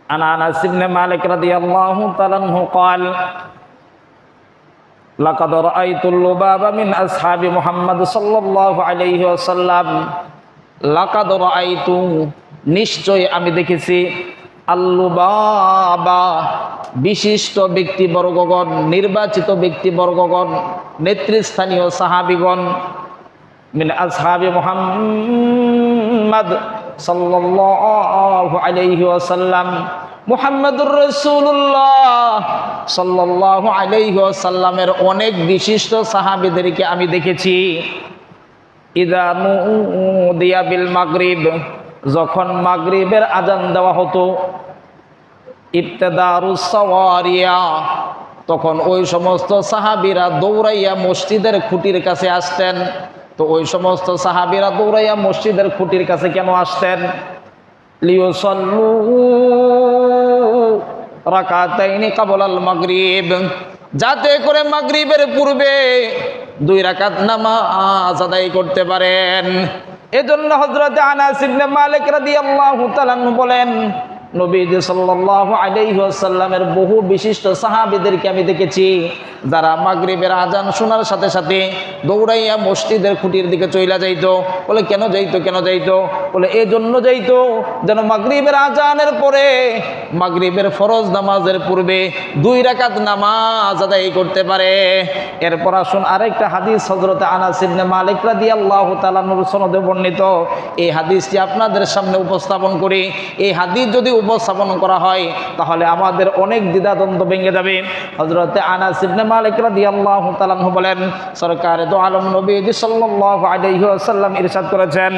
عن أنس بن مالك رضي الله تعالى عنه قال لقد رأيت اللباب من أصحاب محمد صلى الله عليه وسلم لقد رأيت নিশ্চয় আমি দেখেছি আল্লুবাবা বিশিষ্ট ব্যক্তিবর্গগণ নির্বাচিত ব্যক্তিবর্গগণ নেতৃস্থানীয় সাহাবীগণ মিন আসহাবি মুহাম্মদ সাল্লাল্লাহু আলাইহি ওয়াসাল্লাম মুহাম্মদুর রাসূলুল্লাহ সাল্লাল্লাহু আলাইহি ওয়াসাল্লামের অনেক বিশিষ্ট সাহাবীদেরকে আমি দেখেছি ইযা নুদিয়া বিল মাগরিব যখন মাগরিবের আজান দেওয়া হতো ইবতিদারুস সাওয়ারিয়া তখন ওই সমস্ত সাহাবীরা দৌড়াইয়া মসজিদের খুঁটির কাছে আসতেন। তো ওই সমস্ত সাহাবীরা দৌড়াইয়া মসজিদের খুঁটির কাছে কেন আসতেন? লিউসাল্লু রাকাতাইনি ক্বাবলাল মাগরিব, যাতে করে মাগরিবের পূর্বে 2 রাকাত নামাজ আদায় করতে পারেন। এজন্য হযরত আনাস ইবনে মালিক রাদিয়াল্লাহু তাআলা বলেন নবীজি সাল্লাল্লাহু আলাইহি ওয়াসাল্লামের বহু বিশিষ্ট সাহাবীদেরকে আমি দেখেছি যারা মাগরিবের আজান শোনার সাথে সাথে দৌড়াইয়া মসজিদের খুঁটির দিকে চইলা যাইতো। বলে কেন যাইতো? বলে এই জন্য যাইতো যেন মাগরিবের আজানের পরে মাগরিবের ফরজ নামাজের পূর্বে 2 রাকাত নামাজ আদায় করতে পারে। এরপর আসুন আরেকটা হাদিস হযরত আনাস ইবনে মালিক রাদিয়াল্লাহু তাআলা সনদে বর্ণিত। এই হাদিসটি আপনাদের সামনে উপস্থাপন করি। এই হাদিস যদি উপস্থাপন করা হয় তাহলে আমাদের অনেক দ্বিধাদ্বন্দ্ব ভেঙে যাবে। হযরত আনাস ইবনে মালিক রাদিয়াল্লাহু তাআলা বলেন সরকারে দো আলম নবীজি সাল্লাল্লাহু আলাইহি ওয়াসাল্লাম ইরশাদ করেছেন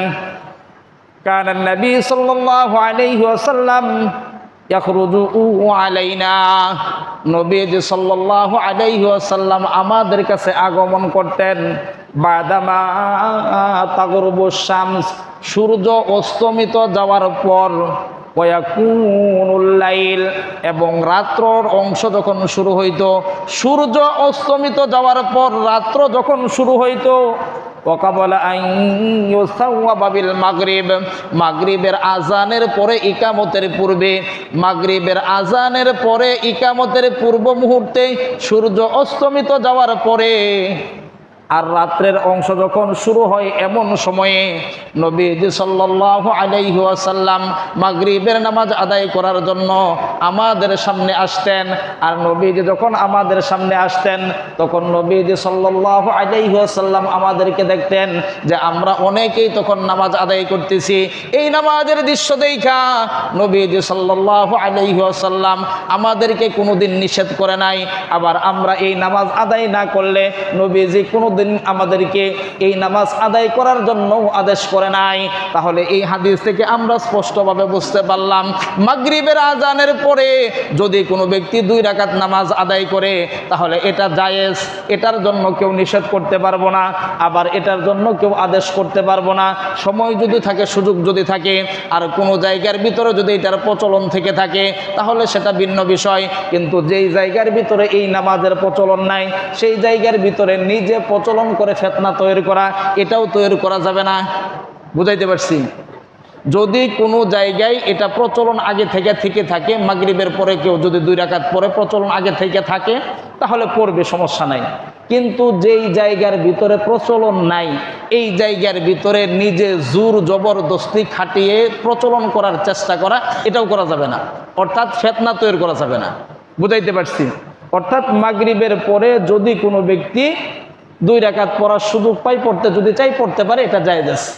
কানা নবী সাল্লাল্লাহু আলাইহি ওয়াসাল্লাম ইয়াখরুজু আলাইনা, নবীজি সাল্লাল্লাহু আলাইহি ওয়াসাল্লাম আমাদের কাছে আগমন করতেন বাদামা তাগরুবুশ শামস, সূর্য অস্তমিত যাওয়ার পর ওয়াকুনুল লাইল, এবং রাত্রর অংশ যখন শুরু হইতো, সূর্য অস্তমিত যাওয়ার পর রাত্র যখন শুরু হইতো ওয়াকাবলা আন ইউসাওয়াবা বিল মাগরিব, মাগরিবের আজানের পরে ইকামতের পূর্বে, মাগরিবের আজানের পরে ইকামতের পূর্ব মুহূর্তে সূর্য অস্তমিত যাওয়ার পরে আর রাত্রের অংশ যখন শুরু হয় এমন সময়ে নবীজি সাল্লাল্লাহু আলাইহি ওয়াসাল্লাম মাগরিবের নামাজ আদায় করার জন্য আমাদের সামনে আসতেন। আর নবীজি যখন আমাদের সামনে আসতেন তখন নবীজি সাল্লাল্লাহু আলাইহি ওয়াসাল্লাম আমাদেরকে দেখতেন যে আমরা অনেকেই তখন নামাজ আদায় করতেছি। এই নামাজের দৃশ্য দেখা নবীজি সাল্লাল্লাহু আলাইহি ওয়াসাল্লাম আমাদেরকে কোনোদিন নিষেধ করে নাই। আবার আমরা এই নামাজ আদায় না করলে নবীজি কোনোদিন আমাদেরকে এই নামাজ আদায় করার জন্য আদেশ করে নাই। তাহলে এই হাদিস থেকে আমরা স্পষ্টভাবে বুঝতে পারলাম মাগরিবের আজানের পরে যদি কোনো ব্যক্তি 2 রাকাত নামাজ আদায় করে তাহলে এটা জায়েজ, এটার জন্য কেউ নিষেধ করতে পারবো না, আবার এটার জন্য কেউ আদেশ করতে পারবো না। সময় যদি থাকে, সুযোগ যদি থাকে, আর কোনো জায়গার ভিতরে যদি এটার প্রচলন থেকে থাকে তাহলে সেটা ভিন্ন বিষয়। কিন্তু যেই জায়গার ভিতরে এই নামাজের প্রচলন নাই সেই জায়গার ভিতরে নিজে প্রচলন করে ফিতনা তৈরি করা, এটাও তৈরি করা যাবে না। বুঝাইতে পারছি? যদি কোনো জায়গায় এটা প্রচলন আগে থেকে থাকে, মাগরিবের পরে কেউ যদি 2 রাকাত পরে প্রচলন আগে থেকে থাকে তাহলে পড়বে, সমস্যা নাই। কিন্তু যেই জায়গার ভিতরে প্রচলন নাই এই জায়গার ভিতরে নিজে জোর জবরদস্তি খাটিয়ে প্রচলন করার চেষ্টা করা, এটাও করা যাবে না। অর্থাৎ ফিতনা তৈরি করা যাবে না। বুঝাইতে পারছি? অর্থাৎ মাগরিবের পরে যদি কোনো ব্যক্তি 2 রাকাত পড়ার সুযোগ পায়, পড়তে যদি চাই পড়তে পারে, এটা জায়েজ আছে।